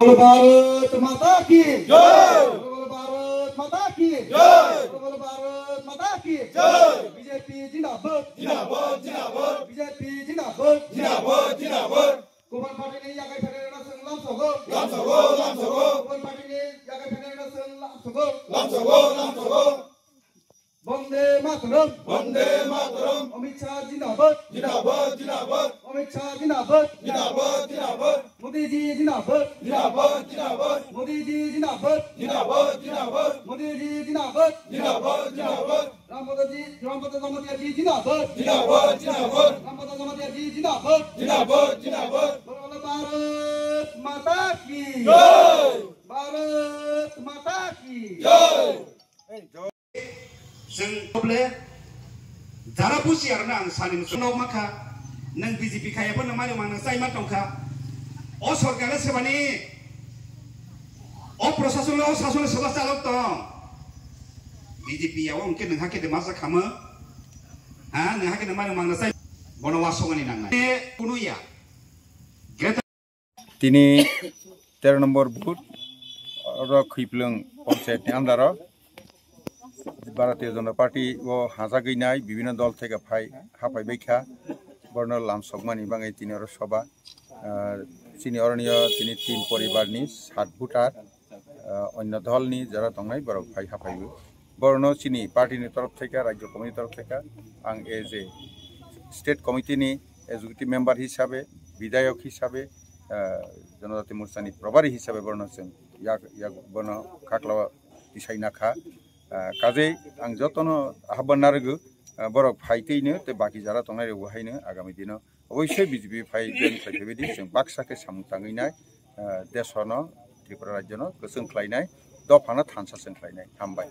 भारत माता की जय। भारत माता की जय। भारत माता की जय। बीजेपी जिंदाबाद जिंदाबाद जिंदाबाद। बीजेपी जिंदाबाद जिंदाबाद जिंदाबाद। गुबुन पार्टीनि यागाय फेदेरना जों लामसगो लामसगो लामसगो। गुबुन पार्टीनि यागाय फेदेरना जों लामसगो लामसगो लामसगो। वंदे मातरम वंदे मातरम। अमित शाह जिंदाबाद जिंदाबाद जिंदाबाद। अमित शाह जिंदाबाद जिंदाबाद जिंदाबाद। मोदी जी जिंदाबाद जिंदाबाद जिंदाबाद। मोदी जी जिंदाबाद जिंदाबाद जिंदाबाद। मोदी जी जिंदाबाद जिंदाबाद जिंदाबाद। रामपद जमातिया जी जिंदाबाद जिंदाबाद जिंदाबाद। रामपद जमातिया जी जिंदाबाद जिंदाबाद जिंदाबाद। भारत माता की जय। भारत माता की जय। जों अब्ले जारा बुजियारना आं सानि सुनाव माखा नों बीजेपी खायाबो नों माने मानो जाय मा दंखा अ सरकारा सेबानि अ प्रशासन अ शासन सेबा चालक दं बीजेपी याव अंके नोंहा केदे मा जाखामो हा नोंहा केदे माने मानो जाय बनवासगानि नांनाय कुनुया তিনি 13 নম্বর booth खैफ्लं पंचायतनि under Bharatiya Janata party व हाजा गैनाय विभिन्न दल থেকে हाफायबायखा बर्ण लामसगमानि बाङै तिनि अर सभा चिनि अरण्य तिनि तीन परिवारनि 7 भोटार अन्य दलनि যারা दंनाय बरक फाय हाफायबो बर्ण चिनि पार्टीनि तरफ থেকে राज्य कमिटिनि तरफ থেকে आं एज ए स्टेट कमिटिनि एजुकेटिव मेम्बार हिसाबै विधायक हिसाबै जनजाति मोर्चानि प्रभारी हिसाबै बर्ण जों याक बर्ण खाख्ला दिसायनाखा काजै आं जतनो आह्वान नारगो बरक फाइतैनो ते बाकी जारा तंनाय रेवहायनो आगामी दिनाव अवश्य बीजेपी फाइजों बेबायदि जों बाक्साके सामताङैनाय देशनो त्रिपुरा राज्यनो गोसोंख्लायनाय दफाना थानसा सोंख्लायनाय हामबाय।